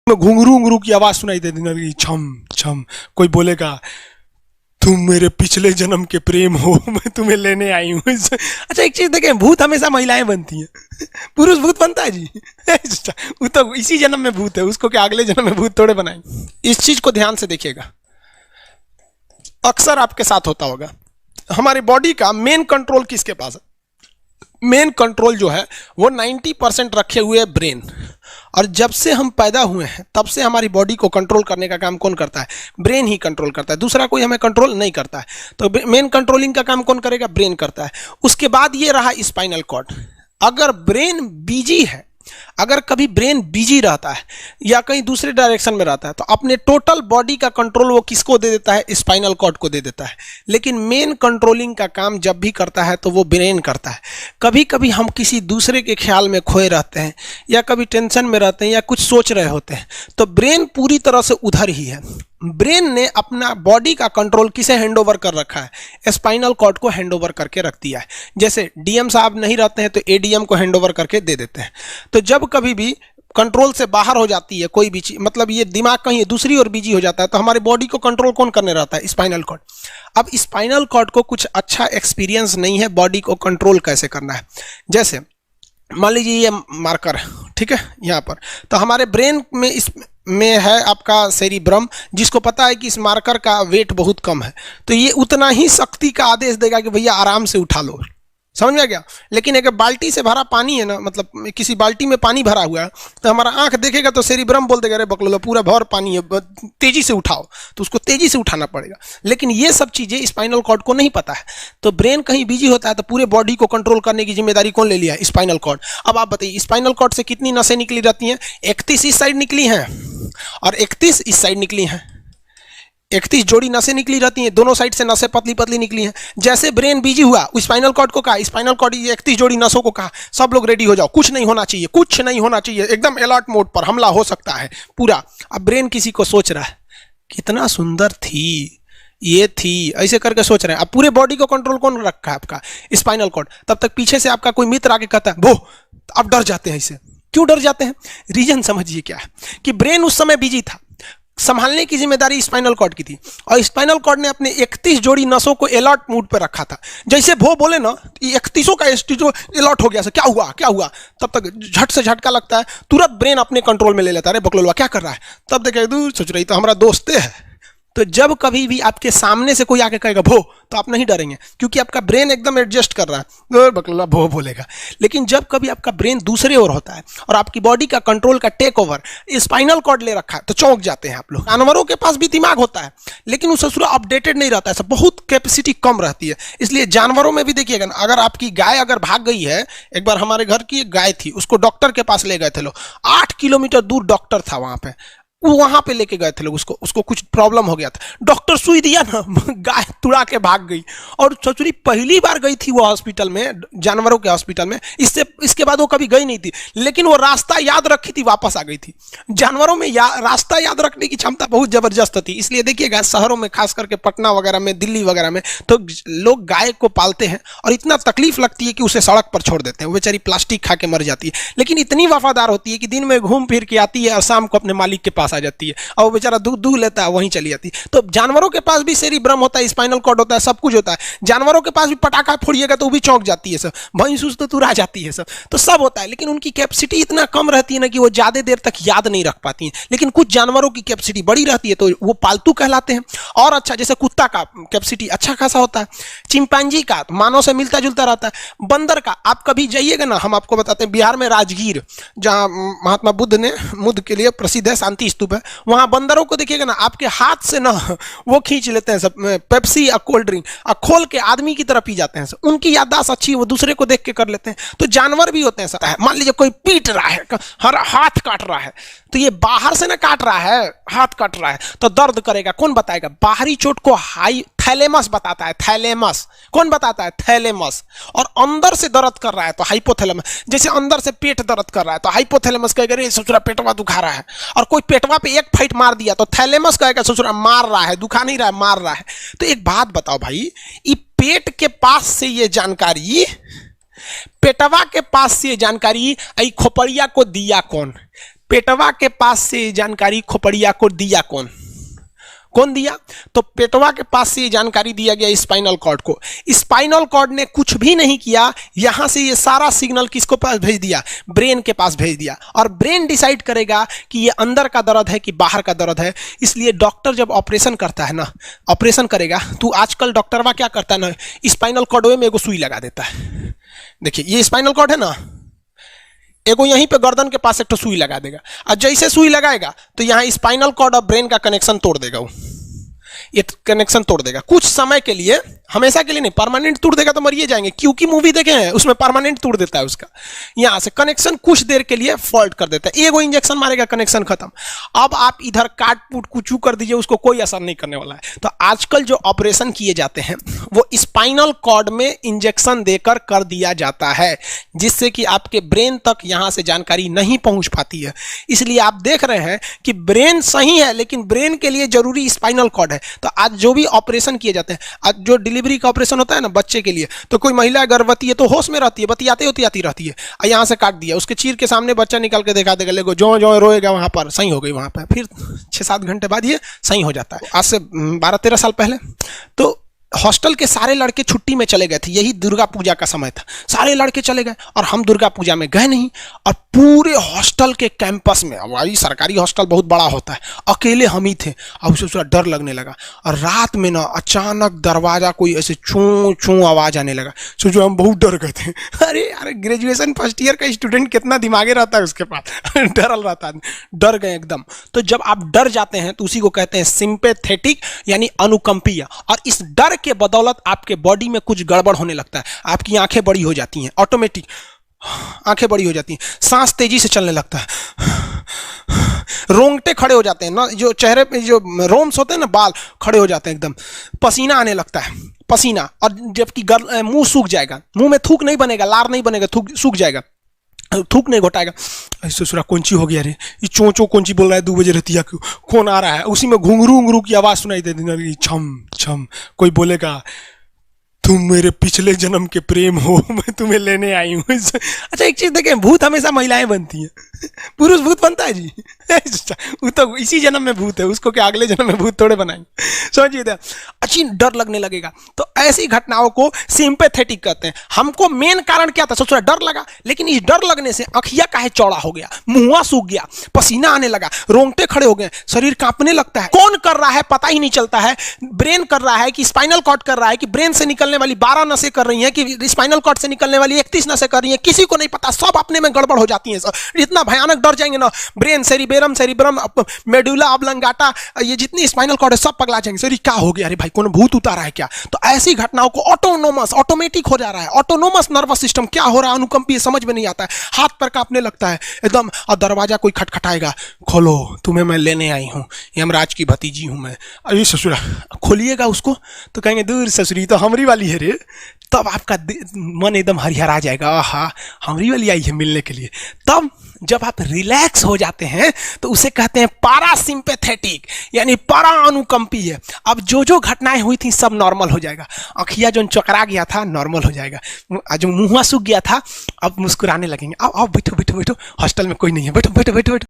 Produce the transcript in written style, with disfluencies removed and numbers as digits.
में घुंघरू घुंघरू की आवाज सुनाई देती है, छम छम। कोई बोलेगा तुम मेरे पिछले जन्म के प्रेम हो, मैं तुम्हें लेने आई हूँ। अच्छा एक चीज देखें, भूत हमेशा महिलाएं बनती हैं, पुरुष भूत बनता है जी? वो तो इसी जन्म में भूत है, उसको क्या अगले जन्म में भूत थोड़े बनाएंगे? इस चीज को ध्यान से देखिएगा, अक्सर आपके साथ होता होगा। हमारी बॉडी का मेन कंट्रोल किसके पास है? मेन कंट्रोल जो है वो 90% रखे हुए ब्रेन। और जब से हम पैदा हुए हैं तब से हमारी बॉडी को कंट्रोल करने का काम कौन करता है? ब्रेन ही कंट्रोल करता है, दूसरा कोई हमें कंट्रोल नहीं करता है। तो मेन कंट्रोलिंग का काम कौन करेगा? ब्रेन करता है। उसके बाद ये रहा स्पाइनल कॉर्ड। अगर ब्रेन बिजी है, अगर कभी ब्रेन बिजी रहता है या कहीं दूसरे डायरेक्शन में रहता है, तो अपने टोटल बॉडी का कंट्रोल वो किसको दे देता है? स्पाइनल कॉर्ड को दे देता है। लेकिन मेन कंट्रोलिंग का काम जब भी करता है तो वो ब्रेन करता है। कभी कभी हम किसी दूसरे के ख्याल में खोए रहते हैं या कभी टेंशन में रहते हैं या कुछ सोच रहे होते हैं, तो ब्रेन पूरी तरह से उधर ही है। ब्रेन ने अपना बॉडी का कंट्रोल किसे हैंड ओवर कर रखा है? स्पाइनल कॉर्ड को हैंड ओवर करके रख दिया है। जैसे डीएम साहब नहीं रहते हैं तो एडीएम को हैंड ओवर करके दे देते हैं। तो जब कभी भी कंट्रोल से बाहर हो जाती है कोई भी चीज, मतलब ये दिमाग कहीं दूसरी ओर बिजी हो जाता है, तो हमारी बॉडी को कंट्रोल कौन करने रहता है? Spinal cord. अब स्पाइनल कॉर्ड को कुछ अच्छा एक्सपीरियंस नहीं है बॉडी को कंट्रोल कैसे करना है। जैसे मान लीजिए ये मार्कर है, ठीक है, यहाँ पर, तो हमारे ब्रेन में इस में है आपका सेरिब्रम, जिसको पता है कि इस मार्कर का वेट बहुत कम है, तो ये उतना ही शक्ति का आदेश देगा कि भैया आराम से उठा लो। समझ में आ गया? लेकिन अगर बाल्टी से भरा पानी है ना, मतलब किसी बाल्टी में पानी भरा हुआ है, तो हमारा आंख देखेगा तो सेरिब्रम बोल देगा अरे बकलोला पूरा भर पानी है, तेजी से उठाओ, तो उसको तेजी से उठाना पड़ेगा। लेकिन ये सब चीजें स्पाइनल कॉर्ड को नहीं पता है, तो ब्रेन कहीं बिजी होता है तो पूरे बॉडी को कंट्रोल करने की जिम्मेदारी कौन ले लिया है? Spinal cord. अब आप बताइए स्पाइनल कॉर्ड से कितनी नसें निकली रहती हैं? 31 इस साइड निकली हैं और 31 इस साइड निकली हैं। 31 जोड़ी नसें निकली रहती हैं, दोनों साइड से नसें पतली पतली निकली हैं। जैसे ब्रेन बिजी हुआ, स्पाइनल कॉर्ड को कहा, स्पाइनल कॉर्ड 31 जोड़ी नसों को कहा सब लोग रेडी हो जाओ, कुछ नहीं होना चाहिए, कुछ नहीं होना चाहिए, एकदम अलर्ट मोड पर, हमला हो सकता है पूरा। अब ब्रेन किसी को सोच रहा है कितना सुंदर थी ये थी, ऐसे करके सोच रहे हैं। अब पूरे बॉडी को कंट्रोल कौन रखा है? आपका स्पाइनल कॉर्ड। तब तक पीछे से आपका कोई मित्र आके कहता है वो, अब डर जाते हैं। इसे क्यों डर जाते हैं? रीजन समझिए क्या है कि ब्रेन उस समय बिजी था, संभालने की जिम्मेदारी स्पाइनल कॉर्ड की थी, और स्पाइनल कॉर्ड ने अपने 31 जोड़ी नसों को अलर्ट मूड पर रखा था। जैसे वो बोले ना 31 का जो अलर्ट हो गया, क्या हुआ क्या हुआ, तब तक झट से झटका लगता है, तुरंत ब्रेन अपने कंट्रोल में ले लेता है, अरे बकलोलवा क्या कर रहा है? तब देखे दूर सोच रही तो हमारा दोस्त है। तो जब कभी भी आपके सामने से कोई आके कहेगा भो, तो आप नहीं डरेंगे, क्योंकि आपका ब्रेन एकदम एडजस्ट कर रहा है, बकलोला भो बोलेगा। लेकिन जब कभी आपका ब्रेन दूसरे ओर होता है और आपकी बॉडी का कंट्रोल का टेक ओवर स्पाइनल कॉर्ड ले रखा है, तो चौंक जाते हैं आप लोग। जानवरों के पास भी दिमाग होता है, लेकिन उससे पूरा अपडेटेड नहीं रहता है, सब बहुत कैपेसिटी कम रहती है। इसलिए जानवरों में भी देखिएगा ना, अगर आपकी गाय अगर भाग गई है, एक बार हमारे घर की एक गाय थी, उसको डॉक्टर के पास ले गए थे लोग, 8 किलोमीटर दूर डॉक्टर था, वहां पे लेके गए थे लोग, उसको कुछ प्रॉब्लम हो गया था, डॉक्टर सुई दिया ना, गाय तुड़ा के भाग गई। और सचुरी पहली बार गई थी वो हॉस्पिटल में, जानवरों के हॉस्पिटल में, इसके बाद वो कभी गई नहीं थी, लेकिन वो रास्ता याद रखी थी, वापस आ गई थी। जानवरों में रास्ता याद रखने की क्षमता बहुत जबरदस्त थी। इसलिए देखिएगा शहरों में, खास करके पटना वगैरह में, दिल्ली वगैरह में, तो लोग गाय को पालते हैं और इतना तकलीफ लगती है कि उसे सड़क पर छोड़ देते हैं, वो बेचारी प्लास्टिक खा के मर जाती है, लेकिन इतनी वफादार होती है कि दिन में घूम फिर के आती है और शाम को अपने मालिक के पास आ जाती है, और वो बेचारा दूध लेता है, वहीं चली जाती है। तो जानवरों के पास भी सेरिब्रम होता है, स्पाइनल कॉर्ड होता है, सब कुछ होता है। जानवरों के पास भी पटाखा फोड़िएगा तो वो भी चौंक जाती है, सब भैंस तो तुरा जाती है, सब तो सब होता है। लेकिन उनकी कैपेसिटी इतना कम रहती है ना कि वो ज्यादा देर तक याद नहीं रख पाती हैं। लेकिन कुछ जानवरों की कैपेसिटी बड़ी रहती है, तो वो पालतू कहलाते हैं। और अच्छा, जैसे कुत्ता का कैपेसिटी अच्छा खासा होता है, चिंपैंजी का मानव से मिलता जुलता रहता है, बंदर का। आप कभी जाइएगा ना, हम आपको बताते हैं, बिहार में राजगीर, जहां महात्मा बुद्ध के लिए प्रसिद्ध है, शांति स्तूप है, वहां बंदरों को देखिएगा ना, आपके हाथ से ना वो खींच लेते हैं सब पेप्सी या कोल्ड ड्रिंक, और खोल के आदमी की तरह पी जाते हैं सब। उनकी याददाश्त अच्छी है, वो दूसरे को देख के कर लेते हैं। तो जानवर भी होते हैं सब। मान लीजिए कोई पीट रहा है, हर हाथ काट रहा है, तो ये बाहर से ना काट रहा है, हाथ काट रहा है, तो दर्द करेगा, कौन बताएगा? बाहरी चोट को थैलेमस बताता है, थैलेमस। कौन बताता है? थैलेमस। और अंदर से दर्द कर रहा है तो हाइपोथैलेमस। जैसे अंदर से पेट दर्द कर रहा है तो हाइपोथैलेमस कहेगा रे ससुरा पेटवा दुखा रहा है, और कोई पेटवा पे एक फाइट मार दिया तो थैलेमस कहेगा ससुरा मार रहा है, दुखा नहीं रहा है, मार रहा है। तो एक बात बताओ भाई, ये पेट के पास से ये जानकारी, पेटवा के पास से ये जानकारी खोपड़िया को दिया कौन? पेटवा के पास से जानकारी खोपड़िया को दिया कौन दिया? तो पेटवा के पास से ये जानकारी दिया गया स्पाइनल कॉर्ड को। स्पाइनल कॉर्ड ने कुछ भी नहीं किया, यहां से ये सारा सिग्नल किसको पास भेज दिया? ब्रेन के पास भेज दिया। और ब्रेन डिसाइड करेगा कि ये अंदर का दर्द है कि बाहर का दर्द है। इसलिए डॉक्टर जब ऑपरेशन करता है ना, ऑपरेशन करेगा तो आजकल डॉक्टरवा क्या करता है ना, स्पाइनल कॉर्ड में एगो सुई लगा देता है। देखिए ये स्पाइनल कॉर्ड है ना, एगो यहीं पे गर्दन के पास एक तो सुई लगा देगा, और जैसे सुई लगाएगा तो यहाँ स्पाइनल कॉर्ड और ब्रेन का कनेक्शन तोड़ देगा। वो ये कनेक्शन तोड़ देगा कुछ समय के लिए, हमेशा के लिए नहीं। परमानेंट तोड़ देगा तो मरिए जाएंगे, क्योंकि मूवी देखे हैं उसमें परमानेंट तोड़ देता है उसका। यहां से कनेक्शन कुछ देर के लिए फॉल्ट कर देता है, एगो इंजेक्शन मारेगा, कनेक्शन खत्म। अब आप इधर काट पुट कुचू कर दीजिए, उसको कोई असर नहीं करने वाला है। तो आजकल जो ऑपरेशन किए जाते हैं वो स्पाइनल कॉर्ड में इंजेक्शन देकर कर दिया जाता है, जिससे कि आपके ब्रेन तक यहां से जानकारी नहीं पहुंच पाती है। इसलिए आप देख रहे हैं कि ब्रेन सही है, लेकिन ब्रेन के लिए जरूरी स्पाइनल कॉर्ड है। तो आज जो भी ऑपरेशन किए जाते हैं, आज जो डिलीवरी का ऑपरेशन होता है ना बच्चे के लिए, तो कोई महिला गर्भवती है तो होश में रहती है, बतियाते होती आती रहती है, यहाँ से काट दिया, उसके चीर के सामने बच्चा निकाल के दिखा देगा, लेगो जो जो रोएगा वहां पर सही हो गई, वहां पर फिर 6-7 घंटे बाद ये सही हो जाता है। आज से 12-13 साल पहले तो हॉस्टल के सारे लड़के छुट्टी में चले गए थे, यही दुर्गा पूजा का समय था, सारे लड़के चले गए और हम दुर्गा पूजा में गए नहीं। और पूरे हॉस्टल के कैंपस में, हमारी सरकारी हॉस्टल बहुत बड़ा होता है, अकेले हम ही थे। अब उसे थोड़ा डर लगने लगा और रात में ना अचानक दरवाजा कोई ऐसे चूं चूं आवाज आने लगा। सोचो हम बहुत डर गए थे। अरे यार ग्रेजुएशन फर्स्ट ईयर का स्टूडेंट कितना दिमागे रहता है उसके पास, डरल रहता है, डर गए एकदम। तो जब आप डर जाते हैं तो उसी को कहते हैं सिंपैथेटिक यानी अनुकंपीय। और इस डर के बदौलत आपके बॉडी में कुछ गड़बड़ होने लगता है, आपकी आंखें बड़ी हो जाती हैं, ऑटोमेटिक आंखें बड़ी हो जाती हैं, सांस तेजी से चलने लगता है, रोंगटे खड़े हो जाते हैं ना, जो चेहरे पे जो रोम्स होते हैं ना, बाल खड़े हो जाते हैं एकदम, पसीना आने लगता है, पसीना। और जबकि मुंह सूख जाएगा, मुंह में थूक नहीं बनेगा, लार नहीं बनेगा, सूख जाएगा, थूक नहीं घोटाएगा। ऐसे सुरा कौन ची हो गया रे, ये चोंचो कौन ची बोल रहा है 2 बजे रहती है, कौन आ रहा है? उसी में घुंघरू की आवाज सुनाई देती, छम छम, कोई बोलेगा तुम मेरे पिछले जन्म के प्रेम हो, मैं तुम्हें लेने आई हूँ। अच्छा एक चीज देखें, भूत हमेशा महिलाएं बनती हैं, पुरुष भूत बनता है जी? वो तो इसी जन्म में भूत है, उसको क्या अगले जन्म में भूत थोड़े बनाएंगे? समझिए, अच्छी डर लगने लगेगा। तो ऐसी घटनाओं को सिंपैथेटिक कहते हैं। हमको मेन कारण क्या था? सबसे डर लगा, लेकिन इस डर लगने से अखिया काहे चौड़ा हो गया, मुंह सूख गया, पसीना आने लगा, रोंगटे खड़े हो गए, शरीर कांपने लगता है। कौन कर रहा है पता ही नहीं चलता है, ब्रेन कर रहा है कि स्पाइनल कॉर्ड कर रहा है कि ब्रेन से निकलने वाली 12 नसें कर रही हैं कि स्पाइनल कॉर्ड से निकलने वाली 31 नसें कर रही हैं, किसी को नहीं पता, सब अपने में गड़बड़ हो जाती हैं। इतना भयानक डर जाएंगे ना, ब्रेन, सेरिबेरम, मेडुला ऑब्लंगाटा, ये जितनी स्पाइनल कॉर्ड है सब पगला जाएंगे। सर क्या हो गया, अरे भाई कौन भूत उतारा है क्या? तो ऐसी घटनाओं को ऑटोमेटिक हो जा रहा है, ऑटोनोमस नर्वस सिस्टम क्या हो रहा है, अनुकंपीय, समझ में नहीं आता है, हाथ पर कांपने लगता है एकदम। और दरवाजा कोई खटखटाएगा, खोलो तुम्हें मैं लेने आई हूँ, यमराज की भतीजी हूँ मैं। अरे ससुरा, खोलिएगा उसको तो कहेंगे दूर ससुरी तो हमरी वाली है रे। तब आपका मन एकदम हरिहरा जाएगा, आहा हमरी वाली आई है मिलने के लिए। तब जब आप रिलैक्स हो जाते हैं तो उसे कहते हैं पारासिम्पैथेटिक यानी परा अनुकंपी है। अब जो जो घटनाएं हुई थी सब नॉर्मल हो जाएगा, आँखिया जो चकरा गया था नॉर्मल हो जाएगा, जो मुंह सूख गया था अब मुस्कुराने लगेंगे। अब बैठो बैठो बैठो, हॉस्टल में कोई नहीं है, बैठो बैठो बैठो बैठो।